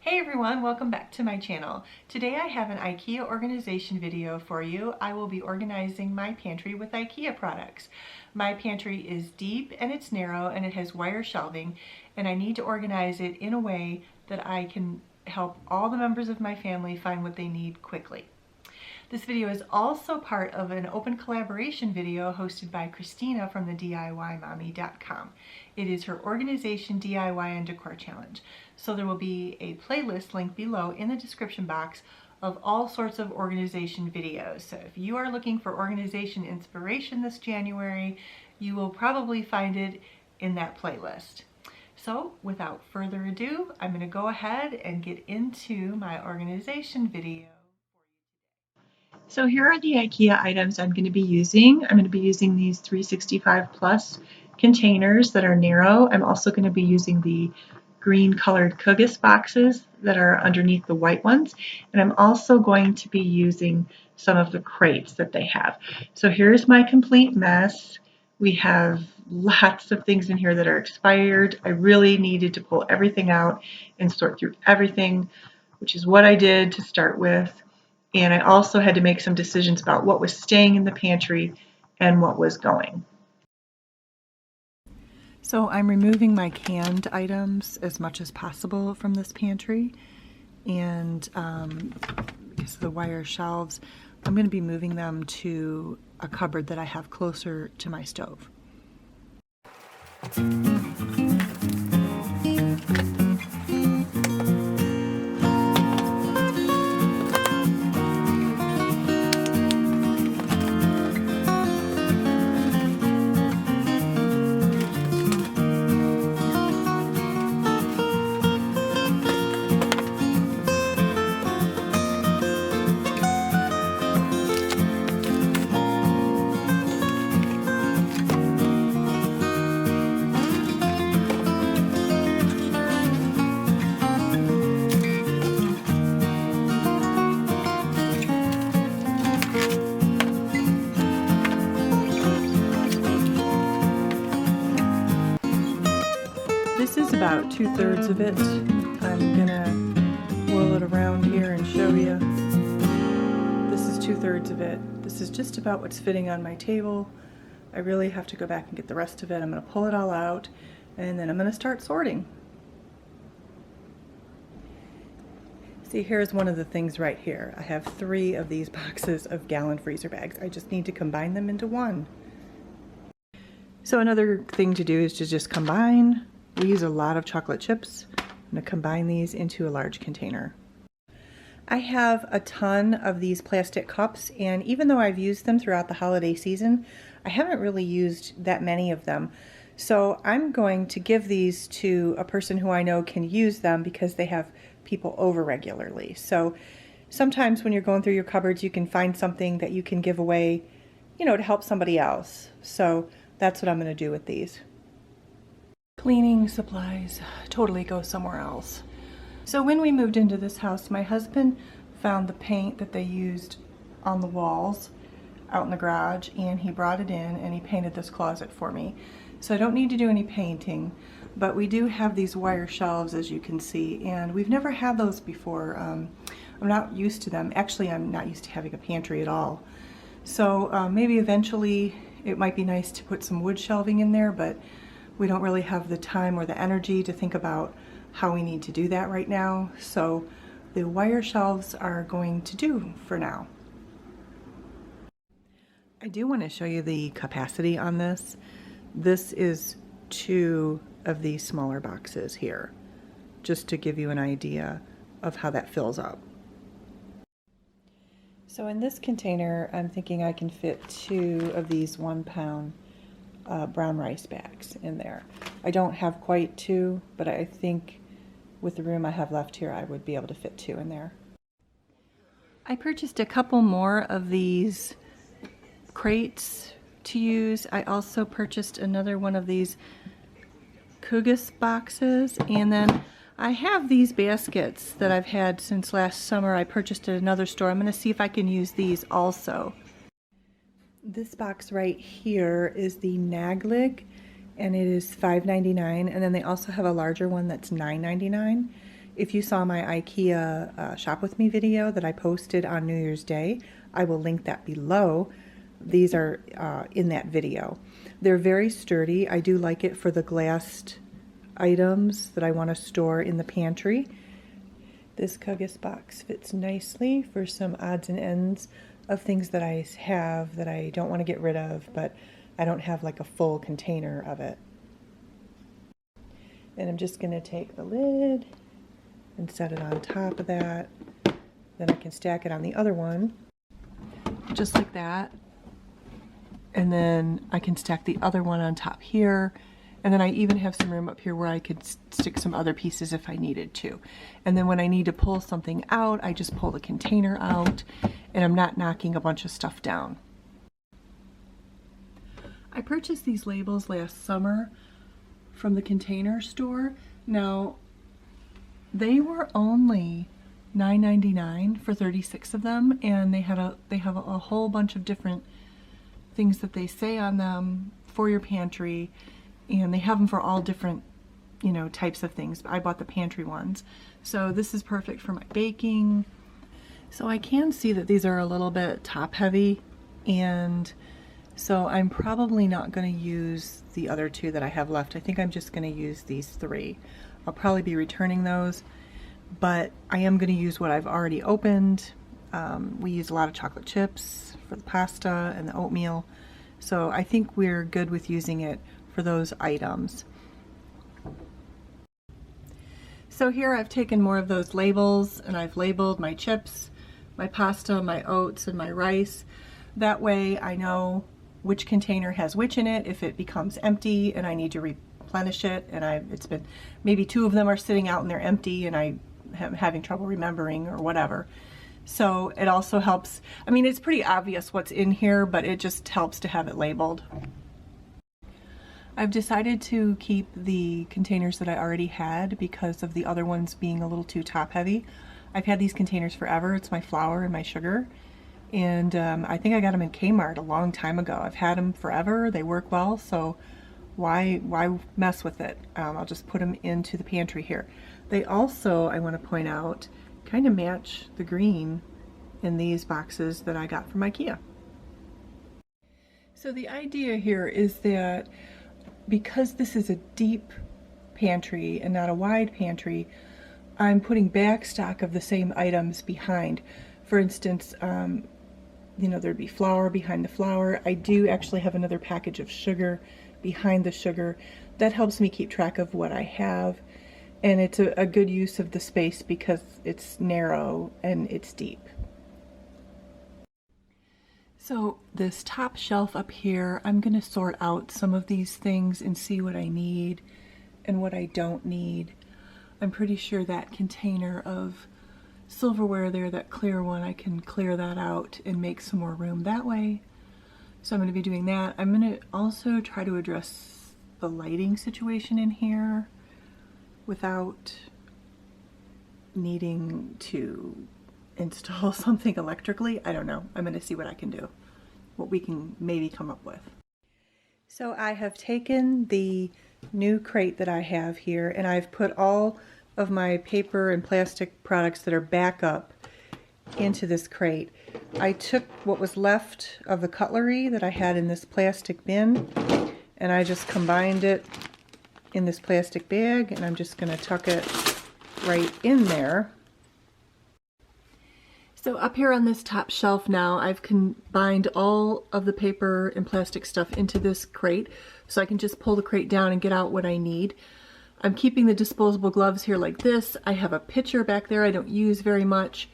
Hey everyone, welcome back to my channel. Today I have an IKEA organization video for you. I will be organizing my pantry with IKEA products. My pantry is deep and it's narrow and it has wire shelving, and I need to organize it in a way that I can help all the members of my family find what they need quickly. This video is also part of an open collaboration video hosted by Christina from the DIYmommy.com. It is her organization DIY and decor challenge. So there will be a playlist linked below in the description box of all sorts of organization videos. So if you are looking for organization inspiration this January, you will probably find it in that playlist. So without further ado, I'm going to go ahead and get into my organization video. So here are the IKEA items I'm going to be using. I'm going to be using these 365 plus containers that are narrow. I'm also going to be using the green colored Kugis boxes that are underneath the white ones. And I'm also going to be using some of the crates that they have. So here's my complete mess. We have lots of things in here that are expired. I really needed to pull everything out and sort through everything, which is what I did to start with. And I also had to make some decisions about what was staying in the pantry and what was going. So I'm removing my canned items as much as possible from this pantry, and because of the wire shelves, I'm going to be moving them to a cupboard that I have closer to my stove. This is about 2/3 of it. I'm gonna whirl it around here and show you. This is 2/3 of it. This is just about what's fitting on my table. I really have to go back and get the rest of it. I'm gonna pull it all out and then I'm gonna start sorting. See, here's one of the things right here. I have 3 of these boxes of gallon freezer bags. I just need to combine them into one. So another thing to do is to just combine. We use a lot of chocolate chips. I'm going to combine these into a large container. I have a ton of these plastic cups, and even though I've used them throughout the holiday season, I haven't really used that many of them. So I'm going to give these to a person who I know can use them because they have people over regularly. So sometimes when you're going through your cupboards, you can find something that you can give away, you know, to help somebody else. So that's what I'm going to do with these. Cleaning supplies totally go somewhere else. So when we moved into this house, my husband found the paint that they used on the walls out in the garage, and he brought it in and he painted this closet for me. So I don't need to do any painting, but we do have these wire shelves, as you can see, and we've never had those before. I'm not used to them. Actually, I'm not used to having a pantry at all. So maybe eventually it might be nice to put some wood shelving in there, but we don't really have the time or the energy to think about how we need to do that right now. So the wire shelves are going to do for now. I do want to show you the capacity on this. This is 2 of these smaller boxes here, just to give you an idea of how that fills up. So in this container, I'm thinking I can fit 2 of these 1-pound brown rice bags in there. I don't have quite 2, but I think with the room I have left here, I would be able to fit 2 in there. I purchased a couple more of these crates to use. I also purchased another one of these Kugis boxes, and then I have these baskets that I've had since last summer. I purchased at another store. I'm going to see if I can use these also. This box right here is the Naglig, and it is $5.99, and then they also have a larger one that's $9.99. If you saw my IKEA shop with me video that I posted on New Year's Day, I will link that below. These are in that video. They're very sturdy. I do like it for the glassed items that I want to store in the pantry. This Kugis box fits nicely for some odds and ends of things that I have that I don't want to get rid of, but I don't have like a full container of it. And I'm just going to take the lid and set it on top of that. Then I can stack it on the other one, just like that. And then I can stack the other one on top here. And then I even have some room up here where I could stick some other pieces if I needed to. And then when I need to pull something out, I just pull the container out, and I'm not knocking a bunch of stuff down. I purchased these labels last summer from the Container Store. Now, they were only $9.99 for 36 of them, and they have a whole bunch of different things that they say on them for your pantry. And they have them for all different, types of things. I bought the pantry ones. So this is perfect for my baking. So I can see that these are a little bit top heavy, and so I'm probably not going to use the other two that I have left. I think I'm just going to use these 3. I'll probably be returning those, but I am going to use what I've already opened. We use a lot of chocolate chips for the pasta and the oatmeal. So I think we're good with using it for those items. So here I've taken more of those labels and I've labeled my chips, my pasta, my oats, and my rice. That way I know which container has which in it if it becomes empty and I need to replenish it, and it's been maybe 2 of them are sitting out and they're empty and I'm having trouble remembering or whatever. So it also helps, it's pretty obvious what's in here, but it just helps to have it labeled. I've decided to keep the containers that I already had because of the other ones being a little too top heavy. I've had these containers forever. It's my flour and my sugar, and I think I got them in Kmart a long time ago. I've had them forever. They work well, so why mess with it? I'll just put them into the pantry here. They also, I want to point out, kind of match the green in these boxes that I got from IKEA. So the idea here is that because this is a deep pantry and not a wide pantry, I'm putting back stock of the same items behind. For instance, there'd be flour behind the flour. I do actually have another package of sugar behind the sugar. That helps me keep track of what I have, and it's a good use of the space because it's narrow and it's deep. So this top shelf up here, I'm going to sort out some of these things and see what I need and what I don't need. I'm pretty sure that container of silverware there, that clear one, I can clear that out and make some more room that way. So I'm going to be doing that. I'm going to also try to address the lighting situation in here without needing to install something electrically. I don't know. I'm going to see what I can do, what we can maybe come up with. So I have taken the new crate that I have here and I've put all of my paper and plastic products that are backup into this crate. I took what was left of the cutlery that I had in this plastic bin and I just combined it in this plastic bag, and I'm just going to tuck it right in there. So up here on this top shelf now, I've combined all of the paper and plastic stuff into this crate, so I can just pull the crate down and get out what I need. I'm keeping the disposable gloves here like this. I have a pitcher back there I don't use very much.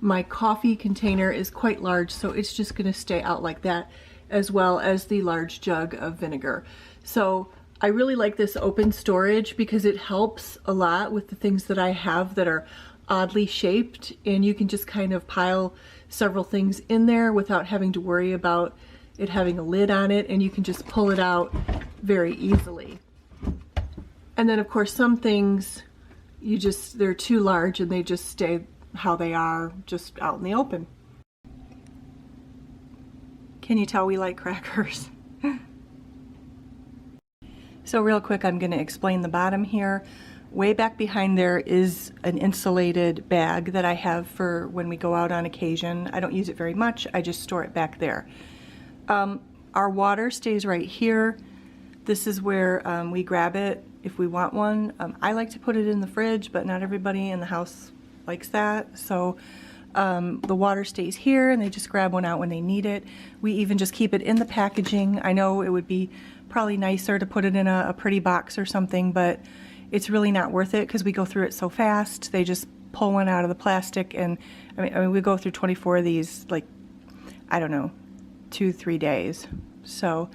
My coffee container is quite large, so it's just going to stay out like that, as well as the large jug of vinegar. So I really like this open storage because it helps a lot with the things that I have that are oddly shaped, and you can just kind of pile several things in there without having to worry about it having a lid on it, and you can just pull it out very easily. And then of course some things they're too large and they just stay how they are, just out in the open. Can you tell we like crackers? So real quick, I'm going to explain the bottom here. Way back behind there is an insulated bag that I have for when we go out on occasion. I don't use it very much, I just store it back there. Our water stays right here. This is where we grab it if we want one. I like to put it in the fridge, but not everybody in the house likes that. So the water stays here and they just grab one out when they need it. We even just keep it in the packaging. I know it would be probably nicer to put it in a pretty box or something, but it's really not worth it because we go through it so fast. They just pull one out of the plastic, and I mean we go through 24 of these, like, I don't know, 2-3 days. So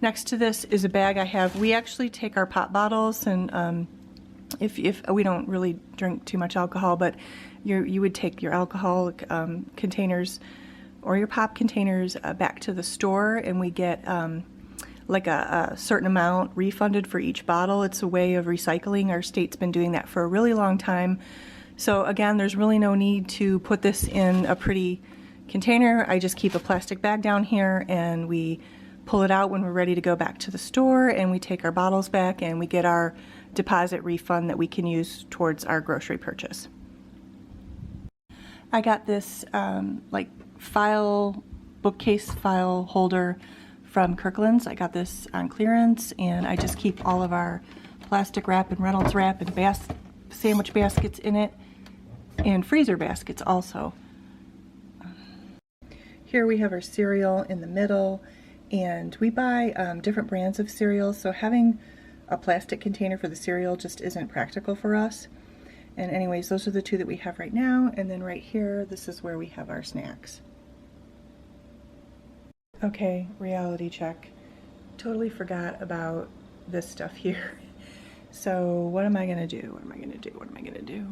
next to this is a bag I have. We actually take our pop bottles, and if we don't really drink too much alcohol, but you would take your alcoholic containers or your pop containers back to the store, and we get like a certain amount refunded for each bottle. It's a way of recycling. Our state's been doing that for a really long time. So again, there's really no need to put this in a pretty container. I just keep a plastic bag down here and we pull it out when we're ready to go back to the store, and we take our bottles back and we get our deposit refund that we can use towards our grocery purchase. I got this like bookcase file holder from Kirkland's. I got this on clearance, and I just keep all of our plastic wrap and Reynolds wrap and sandwich baskets in it, and freezer baskets also. Here we have our cereal in the middle, and we buy different brands of cereal, so having a plastic container for the cereal just isn't practical for us. And anyways, those are the two that we have right now, and then right here, this is where we have our snacks. Okay, reality check. Totally forgot about this stuff here. So what am I gonna do? What am I gonna do? What am I gonna do?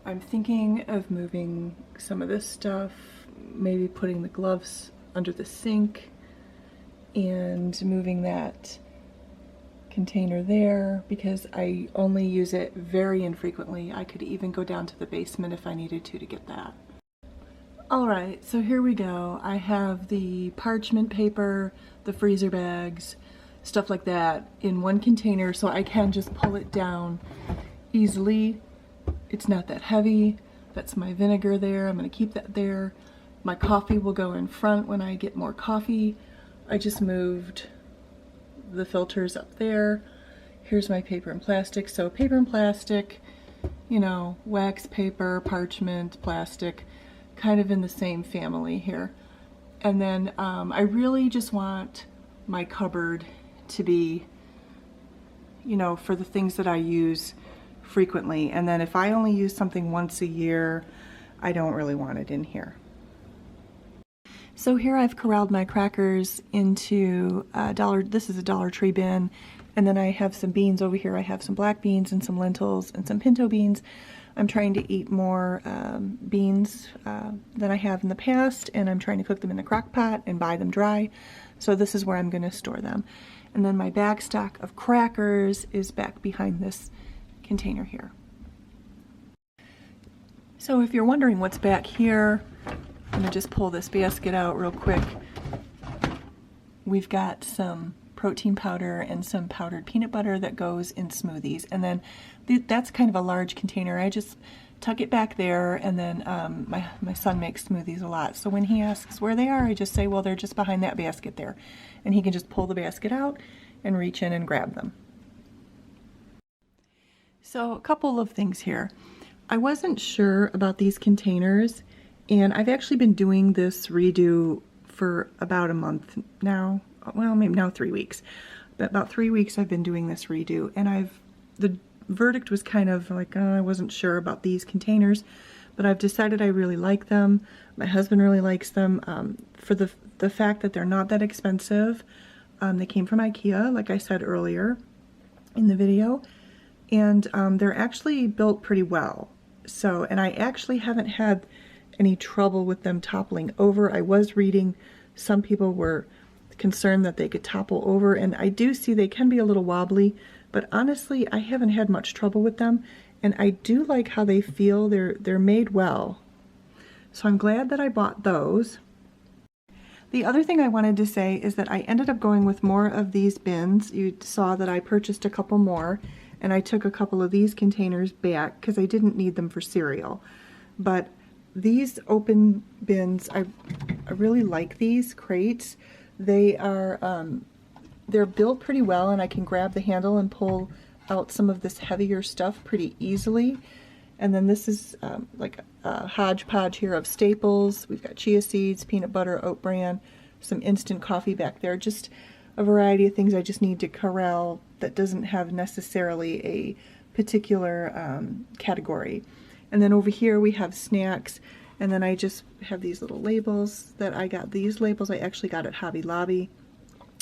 I'm thinking of moving some of this stuff, maybe putting the gloves under the sink and moving that container there because I only use it very infrequently. I could even go down to the basement if I needed to get that. Alright, so here we go. I have the parchment paper, the freezer bags, stuff like that in one container so I can just pull it down easily. It's not that heavy. That's my vinegar there. I'm going to keep that there. My coffee will go in front when I get more coffee. I just moved the filters up there. Here's my paper and plastic. So paper and plastic, you know, wax paper, parchment, plastic, kind of in the same family here. And then I really just want my cupboard to be, you know, for the things that I use frequently. And then if I only use something once a year, I don't really want it in here. So here I've corralled my crackers into this is a Dollar Tree bin, and then I have some beans over here. I have some black beans and some lentils and some pinto beans. I'm trying to eat more beans than I have in the past, and I'm trying to cook them in the crock pot and buy them dry. So this is where I'm going to store them. And then my bag stock of crackers is back behind this container here. So if you're wondering what's back here, I'm going to just pull this basket out real quick. We've got some protein powder and some powdered peanut butter that goes in smoothies, and then that's kind of a large container. I just tuck it back there, and then my son makes smoothies a lot, so when he asks where they are, I just say, well, they're just behind that basket there, and he can just pull the basket out and reach in and grab them. So a couple of things here. I wasn't sure about these containers, and I've actually been doing this redo for about a month now. Well, maybe now 3 weeks. But about 3 weeks I've been doing this redo, and the verdict was kind of like, I wasn't sure about these containers, but I've decided I really like them. My husband really likes them for the fact that they're not that expensive. They came from IKEA, like I said earlier in the video, and they're actually built pretty well. So, and I actually haven't had any trouble with them toppling over. I was reading some people were concerned that they could topple over, and I do see they can be a little wobbly, but honestly I haven't had much trouble with them, and I do like how they feel. They're made well, so I'm glad that I bought those. The other thing I wanted to say is that I ended up going with more of these bins. You saw that I purchased a couple more, and I took a couple of these containers back because I didn't need them for cereal. But these open bins, I really like these crates. They are they're built pretty well, and I can grab the handle and pull out some of this heavier stuff pretty easily. And then this is like a hodgepodge here of staples. We've got chia seeds, peanut butter, oat bran, some instant coffee back there. Just a variety of things I just need to corral that doesn't have necessarily a particular category. And then over here we have snacks, and then I just have these little labels that I got. These labels I actually got at Hobby Lobby.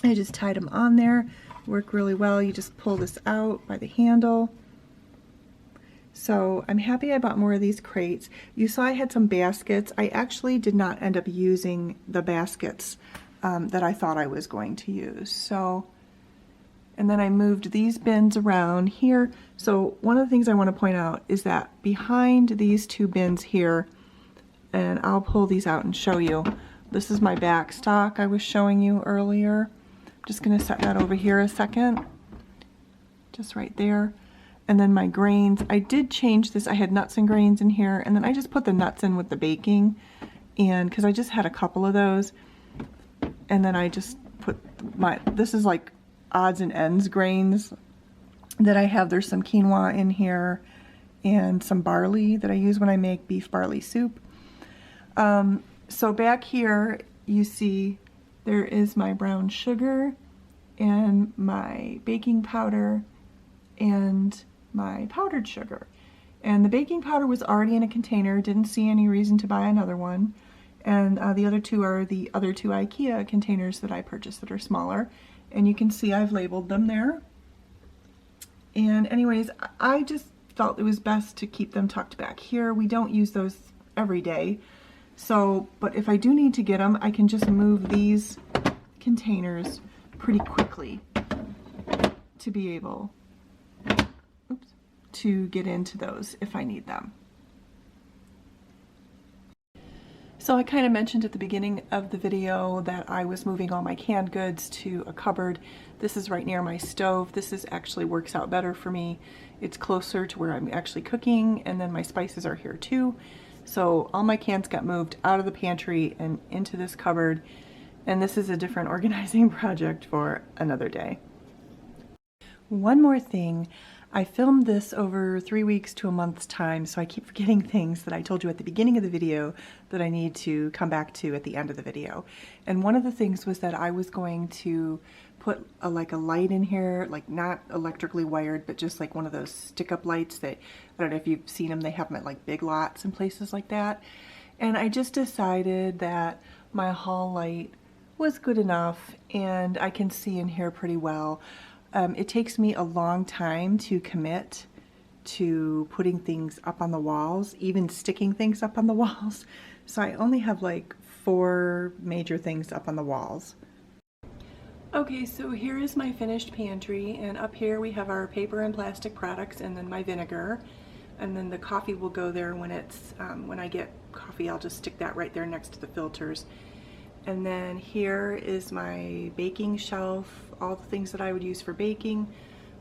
I just tied them on there. Work really well. You just pull this out by the handle. So I'm happy I bought more of these crates. You saw I had some baskets. I actually did not end up using the baskets that I thought I was going to use. So, and then I moved these bins around here. So one of the things I want to point out is that behind these two bins here, and I'll pull these out and show you. This is my back stock I was showing you earlier. I'm just going to set that over here a second. Just right there. And then my grains, I did change this. I had nuts and grains in here, and then I just put the nuts in with the baking, and because I just had a couple of those, and then I just put this is like odds and ends grains that I have. There's some quinoa in here and some barley that I use when I make beef barley soup. So back here you see there is my brown sugar and my baking powder and my powdered sugar. And the baking powder was already in a container, didn't see any reason to buy another one. And the other two are the other two IKEA containers that I purchased that are smaller. And you can see I've labeled them there. And anyways, I just felt it was best to keep them tucked back here. We don't use those every day. So, but if I do need to get them, I can just move these containers pretty quickly to be able to get into those if I need them. So I kind of mentioned at the beginning of the video that I was moving all my canned goods to a cupboard. This is right near my stove. This is actually works out better for me. It's closer to where I'm actually cooking, and then my spices are here too. So all my cans got moved out of the pantry and into this cupboard, and this is a different organizing project for another day. One more thing, I filmed this over 3 weeks to a month's time, so I keep forgetting things that I told you at the beginning of the video that I need to come back to at the end of the video. And one of the things was that I was going to put like a light in here, like not electrically wired, but just like one of those stick-up lights that, I don't know if you've seen them, they have them at like Big Lots and places like that. And I just decided that my hall light was good enough, and I can see in here pretty well. It takes me a long time to commit to putting things up on the walls, even sticking things up on the walls. So I only have like 4 major things up on the walls. Okay, so here is my finished pantry, and up here we have our paper and plastic products, and then my vinegar, and then the coffee will go there when it's when I get coffee. I'll just stick that right there next to the filters. And then here is my baking shelf, all the things that I would use for baking,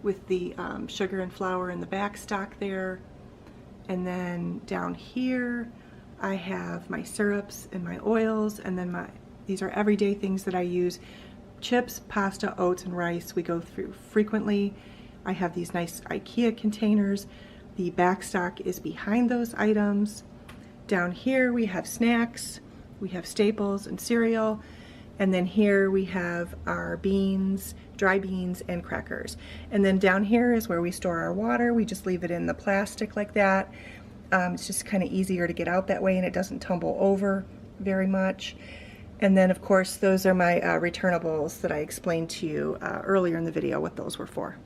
with the sugar and flour in the back stock there. And then down here I have my syrups and my oils, and then these are everyday things that I use. Chips, pasta, oats, and rice we go through frequently. I have these nice IKEA containers. The back stock is behind those items. Down here we have snacks. We have staples and cereal, and then here we have our beans, dry beans, and crackers. And then down here is where we store our water. We just leave it in the plastic like that. It's just kind of easier to get out that way, and it doesn't tumble over very much. And then of course those are my returnables that I explained to you earlier in the video what those were for.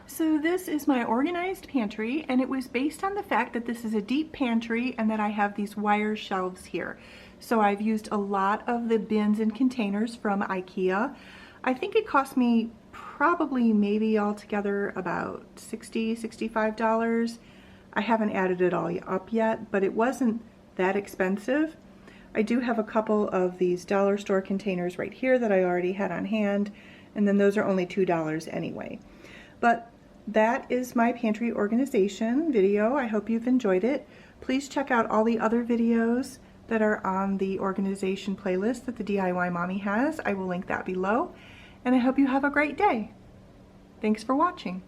So this is my organized pantry, and it was based on the fact that this is a deep pantry and that I have these wire shelves here. So I've used a lot of the bins and containers from IKEA. I think it cost me probably maybe altogether about $60, $65. I haven't added it all up yet, but it wasn't that expensive. I do have a couple of these dollar store containers right here that I already had on hand, and then those are only $2 anyway. But that is my pantry organization video. I hope you've enjoyed it. Please check out all the other videos that are on the organization playlist that the DIY Mommy has. I will link that below. And I hope you have a great day. Thanks for watching.